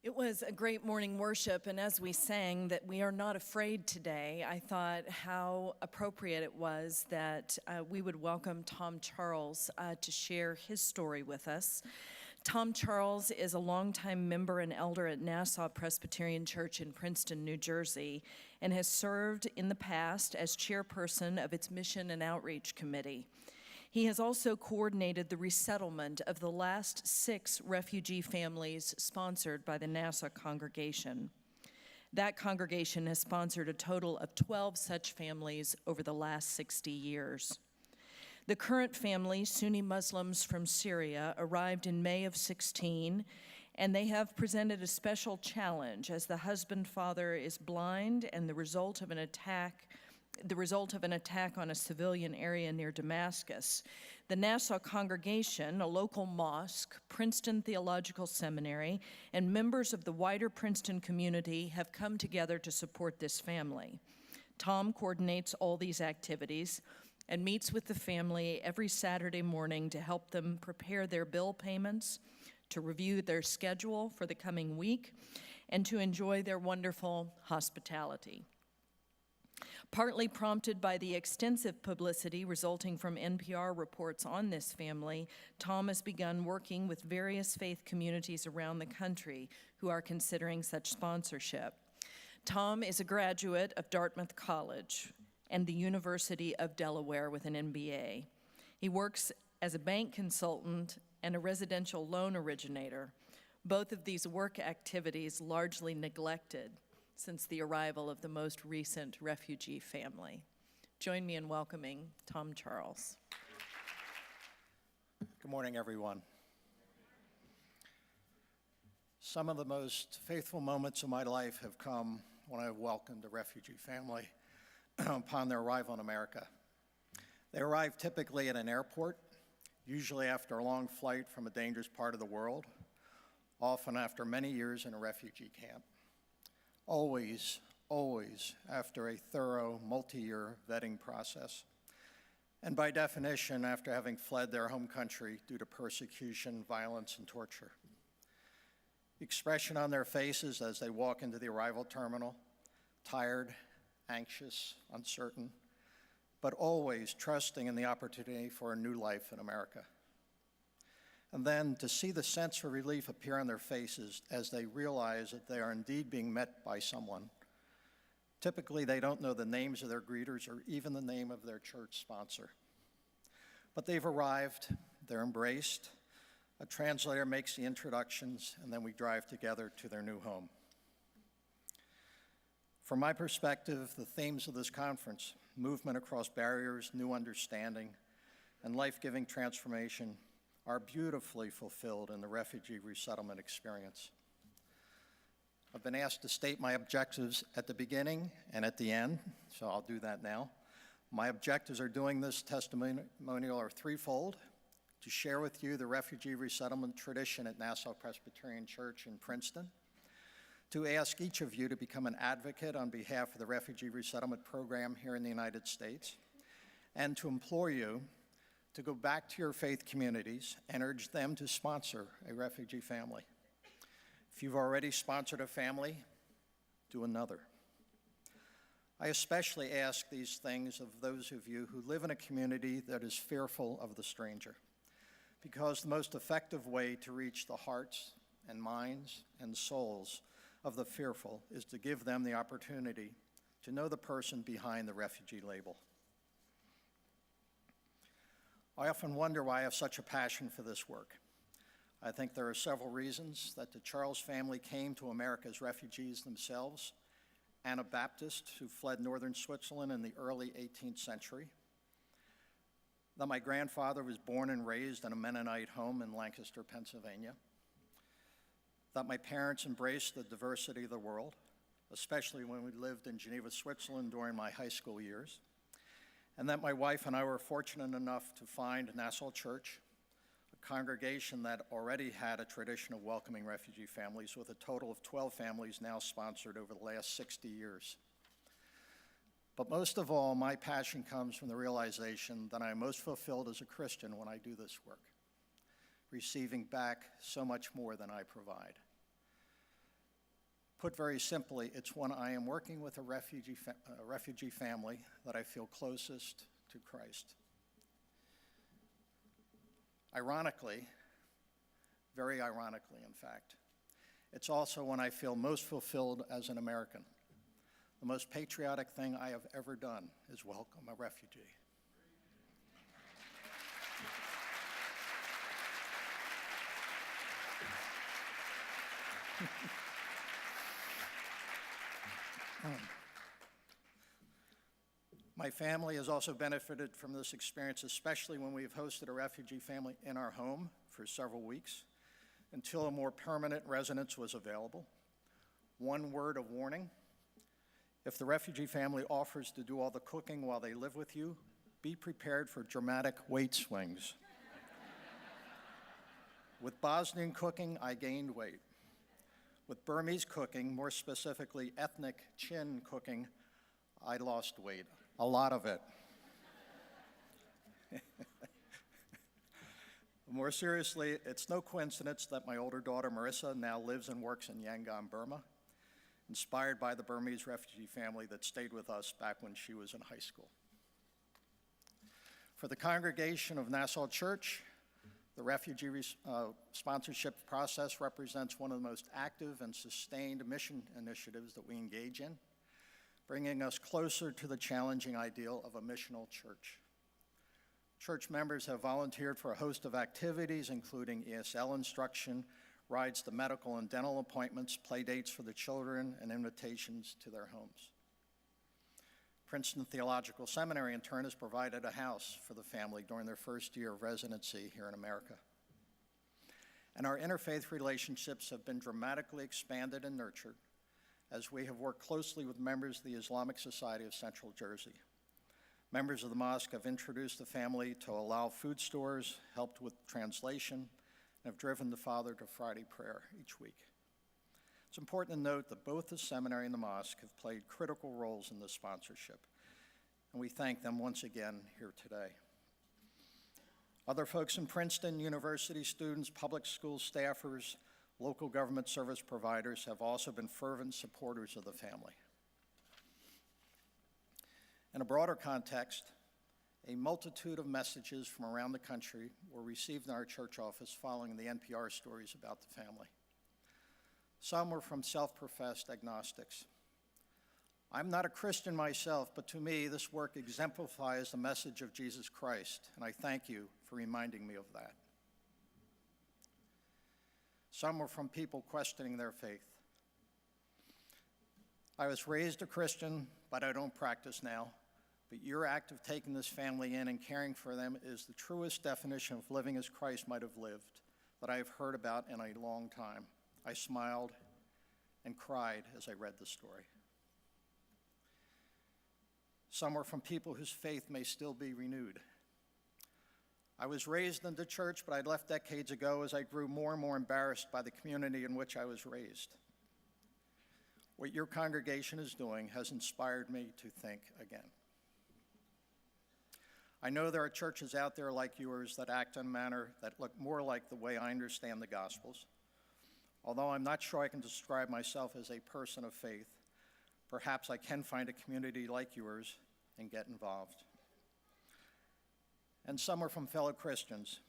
It was a great morning worship, and as we sang that we are not afraid today, I thought how appropriate it was that we would welcome Tom Charles to share his story with us. Tom Charles is a longtime member and elder at Nassau Presbyterian Church in Princeton, New Jersey, and has served in the past as chairperson of its Mission and Outreach Committee. He has also coordinated the resettlement of the last 6 refugee families sponsored by the Nassau congregation. That congregation has sponsored a total of 12 such families over the last 60 years. The current family, Sunni Muslims from Syria, arrived in May of 16, and they have presented a special challenge as the husband-father is blind and the result of an attack on a civilian area near Damascus. The Nassau congregation, a local mosque, Princeton Theological Seminary, and members of the wider Princeton community have come together to support this family. Tom coordinates all these activities and meets with the family every Saturday morning to help them prepare their bill payments, to review their schedule for the coming week, and to enjoy their wonderful hospitality. Partly prompted by the extensive publicity resulting from NPR reports on this family, Tom has begun working with various faith communities around the country who are considering such sponsorship. Tom is a graduate of Dartmouth College and the University of Delaware with an MBA. He works as a bank consultant and a residential loan originator, both of these work activities largely neglected since the arrival of the most recent refugee family. Join me in welcoming Tom Charles. Good morning, everyone. Some of the most faithful moments of my life have come when I have welcomed a refugee family upon their arrival in America. They arrive typically at an airport, usually after a long flight from a dangerous part of the world, often after many years in a refugee camp. Always after a thorough multi-year vetting process. And by definition, after having fled their home country due to persecution, violence, and torture. The expression on their faces as they walk into the arrival terminal, tired, anxious, uncertain, but always trusting in the opportunity for a new life in America. And then to see the sense of relief appear on their faces as they realize that they are indeed being met by someone. Typically, they don't know the names of their greeters or even the name of their church sponsor. But they've arrived, they're embraced, a translator makes the introductions, and then we drive together to their new home. From my perspective, the themes of this conference, movement across barriers, new understanding, and life-giving transformation, are beautifully fulfilled in the refugee resettlement experience. I've been asked to state my objectives at the beginning and at the end, so I'll do that now. My objectives are doing this testimonial are threefold: to share with you the refugee resettlement tradition at Nassau Presbyterian Church in Princeton, to ask each of you to become an advocate on behalf of the refugee resettlement program here in the United States, and to implore you to go back to your faith communities and urge them to sponsor a refugee family. If you've already sponsored a family, do another. I especially ask these things of those of you who live in a community that is fearful of the stranger, because the most effective way to reach the hearts and minds and souls of the fearful is to give them the opportunity to know the person behind the refugee label. I often wonder why I have such a passion for this work. I think there are several reasons: that the Charles family came to America as refugees themselves, Anabaptists who fled northern Switzerland in the early 18th century, that my grandfather was born and raised in a Mennonite home in Lancaster, Pennsylvania, that my parents embraced the diversity of the world, especially when we lived in Geneva, Switzerland during my high school years, and that my wife and I were fortunate enough to find Nassau Church, a congregation that already had a tradition of welcoming refugee families, with a total of 12 families now sponsored over the last 60 years. But most of all, my passion comes from the realization that I am most fulfilled as a Christian when I do this work, receiving back so much more than I provide. Put very simply, it's when I am working with a refugee family that I feel closest to Christ. Ironically, very ironically, in fact, it's also when I feel most fulfilled as an American. The most patriotic thing I have ever done is welcome a refugee. My family has also benefited from this experience, especially when we've hosted a refugee family in our home for several weeks until a more permanent residence was available. One word of warning: if the refugee family offers to do all the cooking while they live with you, be prepared for dramatic weight swings. With Bosnian cooking, I gained weight. With Burmese cooking, more specifically ethnic Chin cooking, I lost weight. A lot of it. More seriously, it's no coincidence that my older daughter, Marissa, now lives and works in Yangon, Burma, inspired by the Burmese refugee family that stayed with us back when she was in high school. For the congregation of Nassau Church, the refugee sponsorship process represents one of the most active and sustained mission initiatives that we engage in, bringing us closer to the challenging ideal of a missional church. Church members have volunteered for a host of activities, including ESL instruction, rides to medical and dental appointments, play dates for the children, and invitations to their homes. Princeton Theological Seminary, in turn, has provided a house for the family during their first year of residency here in America. And our interfaith relationships have been dramatically expanded and nurtured as we have worked closely with members of the Islamic Society of Central Jersey. Members of the mosque have introduced the family to allow food stores, helped with translation, and have driven the father to Friday prayer each week. It's important to note that both the seminary and the mosque have played critical roles in this sponsorship, and we thank them once again here today. Other folks in Princeton, university students, public school staffers, local government service providers have also been fervent supporters of the family. In a broader context, a multitude of messages from around the country were received in our church office following the NPR stories about the family. Some were from self-professed agnostics. I'm not a Christian myself, but to me, this work exemplifies the message of Jesus Christ, and I thank you for reminding me of that. Some were from people questioning their faith. I was raised a Christian, but I don't practice now. But your act of taking this family in and caring for them is the truest definition of living as Christ might have lived that I have heard about in a long time. I smiled and cried as I read the story. Some were from people whose faith may still be renewed. I was raised in the church, but I'd left decades ago as I grew more and more embarrassed by the community in which I was raised. What your congregation is doing has inspired me to think again. I know there are churches out there like yours that act in a manner that look more like the way I understand the Gospels. Although I'm not sure I can describe myself as a person of faith, perhaps I can find a community like yours and get involved. And some are from fellow Christians.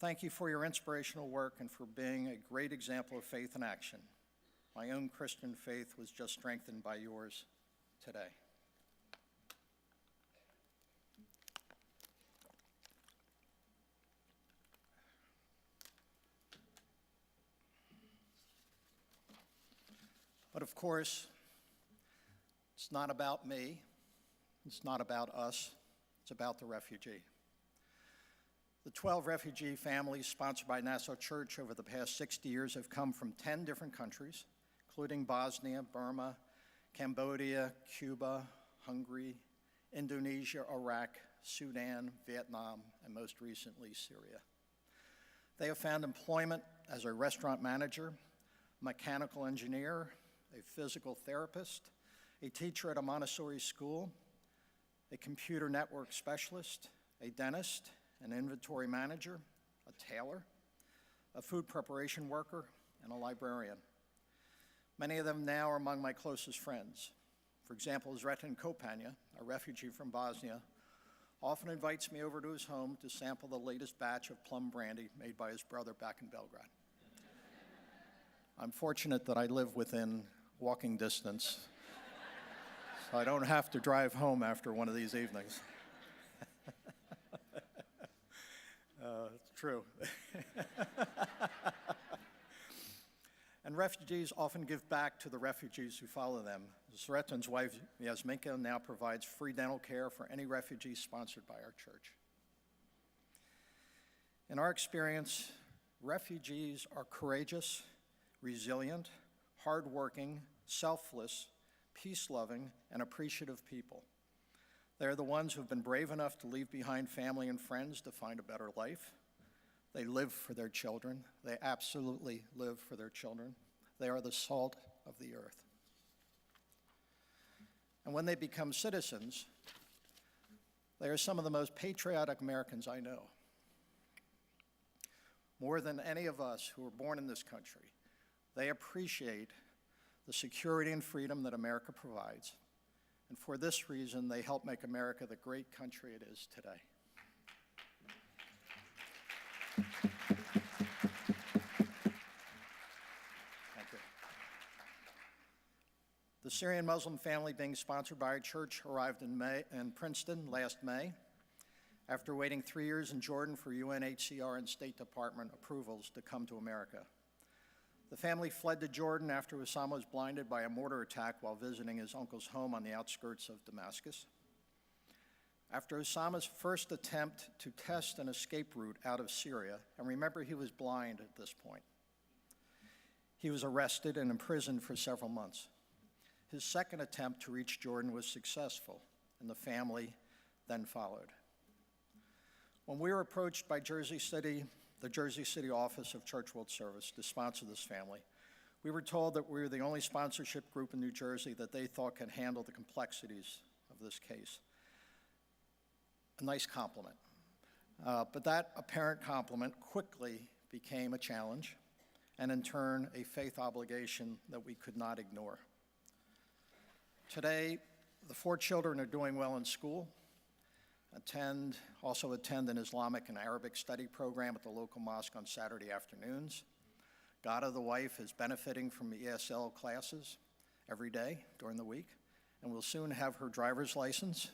Thank you for your inspirational work and for being a great example of faith in action. My own Christian faith was just strengthened by yours today. But of course, it's not about me, it's not about us, it's about the refugee. The 12 refugee families sponsored by Nassau Church over the past 60 years have come from 10 different countries, including Bosnia, Burma, Cambodia, Cuba, Hungary, Indonesia, Iraq, Sudan, Vietnam, and most recently, Syria. They have found employment as a restaurant manager, mechanical engineer, a physical therapist, a teacher at a Montessori school, a computer network specialist, a dentist, an inventory manager, a tailor, a food preparation worker, and a librarian. Many of them now are among my closest friends. For example, Zretan Kopanja, a refugee from Bosnia, often invites me over to his home to sample the latest batch of plum brandy made by his brother back in Belgrade. I'm fortunate that I live within walking distance, so I don't have to drive home after one of these evenings. It's true. And refugees often give back to the refugees who follow them. Zretan's wife, Yasminka, now provides free dental care for any refugee sponsored by our church. In our experience, refugees are courageous, resilient, hardworking, selfless, peace-loving, and appreciative people. They're the ones who've been brave enough to leave behind family and friends to find a better life. They live for their children. They absolutely live for their children. They are the salt of the earth. And when they become citizens, they are some of the most patriotic Americans I know. More than any of us who were born in this country, they appreciate the security and freedom that America provides. And for this reason, they help make America the great country it is today. Thank you. The Syrian Muslim family being sponsored by our church arrived in Princeton last May after waiting 3 years in Jordan for UNHCR and State Department approvals to come to America. The family fled to Jordan after Osama was blinded by a mortar attack while visiting his uncle's home on the outskirts of Damascus. After Osama's first attempt to test an escape route out of Syria, and remember he was blind at this point, he was arrested and imprisoned for several months. His second attempt to reach Jordan was successful, and the family then followed. When we were approached by the Jersey City office of Church World Service to sponsor this family, we were told that we were the only sponsorship group in New Jersey that they thought could handle the complexities of this case. A nice compliment. But that apparent compliment quickly became a challenge, and in turn, a faith obligation that we could not ignore. Today, the 4 children are doing well in school, also attend an Islamic and Arabic study program at the local mosque on Saturday afternoons. Gada, the wife, is benefiting from ESL classes every day during the week, and will soon have her driver's license.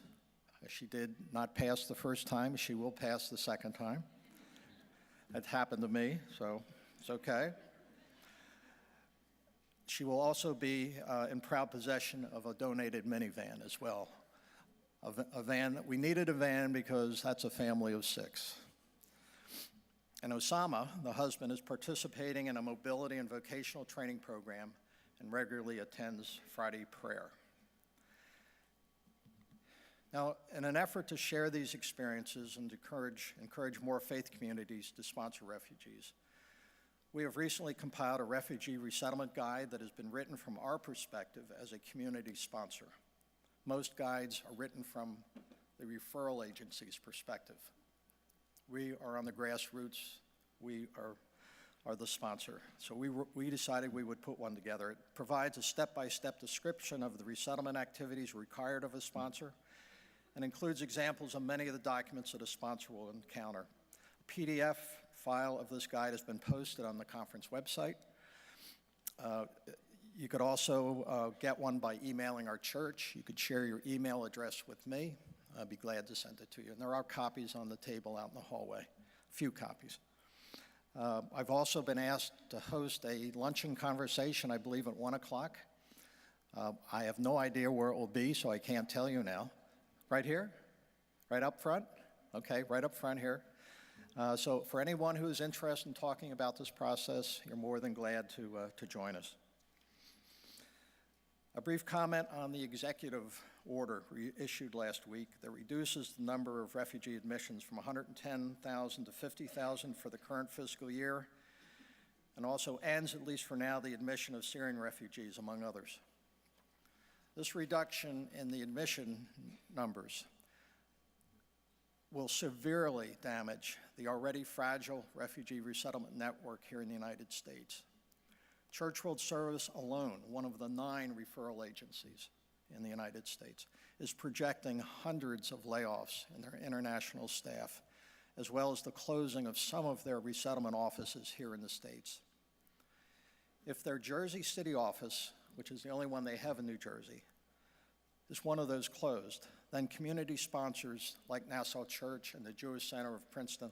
She did not pass the first time. She will pass the second time. It happened to me, so it's okay. She will also be in proud possession of a donated minivan as well. A van, we needed a van because that's a family of 6. And Osama, the husband, is participating in a mobility and vocational training program and regularly attends Friday prayer. Now, in an effort to share these experiences and to encourage more faith communities to sponsor refugees, we have recently compiled a refugee resettlement guide that has been written from our perspective as a community sponsor. Most guides are written from the referral agency's perspective. We are on the grassroots. We are the sponsor. So we decided we would put one together. It provides a step-by-step description of the resettlement activities required of a sponsor and includes examples of many of the documents that a sponsor will encounter. A PDF file of this guide has been posted on the conference website. You could also get one by emailing our church. You could share your email address with me. I'd be glad to send it to you. And there are copies on the table out in the hallway, a few copies. I've also been asked to host a luncheon conversation, I believe at 1 o'clock. I have no idea where it will be, so I can't tell you now. Right here? Right up front? Okay, right up front here. So for anyone who is interested in talking about this process, you're more than glad to join us. A brief comment on the executive order issued last week that reduces the number of refugee admissions from 110,000 to 50,000 for the current fiscal year, and also ends, at least for now, the admission of Syrian refugees, among others. This reduction in the admission numbers will severely damage the already fragile refugee resettlement network here in the United States. Church World Service alone, one of the 9 referral agencies in the United States, is projecting hundreds of layoffs in their international staff, as well as the closing of some of their resettlement offices here in the States. If their Jersey City office, which is the only one they have in New Jersey, is one of those closed, then community sponsors like Nassau Church and the Jewish Center of Princeton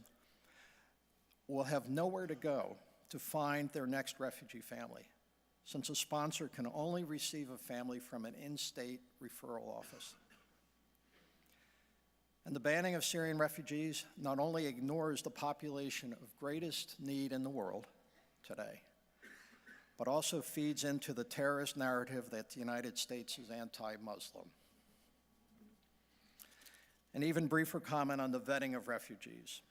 will have nowhere to go to find their next refugee family, since a sponsor can only receive a family from an in-state referral office. And the banning of Syrian refugees not only ignores the population of greatest need in the world today, but also feeds into the terrorist narrative that the United States is anti-Muslim. An even briefer comment on the vetting of refugees.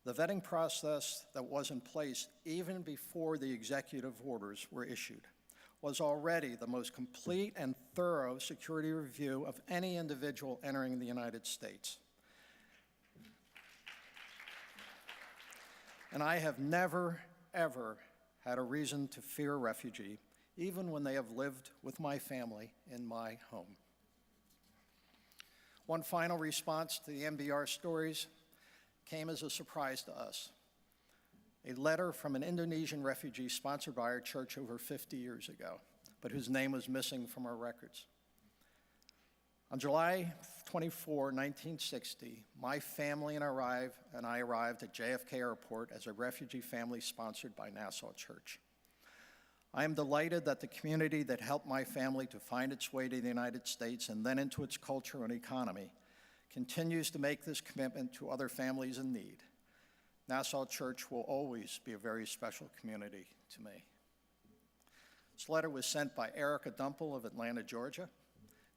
The vetting process that was in place even before the executive orders were issued was already the most complete and thorough security review of any individual entering the United States. And I have never, ever had a reason to fear a refugee, even when they have lived with my family in my home. One final response to the MBR stories came as a surprise to us. A letter from an Indonesian refugee sponsored by our church over 50 years ago, but whose name was missing from our records. On July 24, 1960, my family and I arrived at JFK Airport as a refugee family sponsored by Nassau Church. I am delighted that the community that helped my family to find its way to the United States and then into its culture and economy continues to make this commitment to other families in need. Nassau Church will always be a very special community to me. This letter was sent by Erica Dumple of Atlanta, Georgia,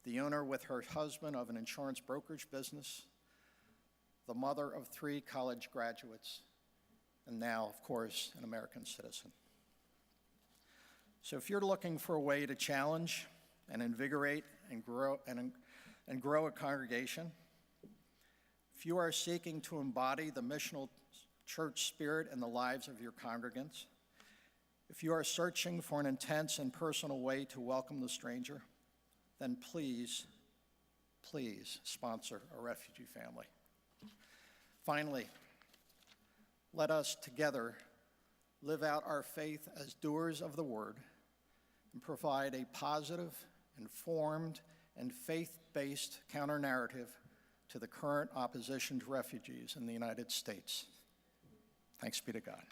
the owner with her husband of an insurance brokerage business, the mother of 3 college graduates, and now, of course, an American citizen. So if you're looking for a way to challenge and invigorate and grow a congregation, if you are seeking to embody the missional church spirit in the lives of your congregants, if you are searching for an intense and personal way to welcome the stranger, then please, please sponsor a refugee family. Finally, let us together live out our faith as doers of the word and provide a positive, informed, and faith-based counter-narrative to the current opposition to refugees in the United States. Thanks be to God.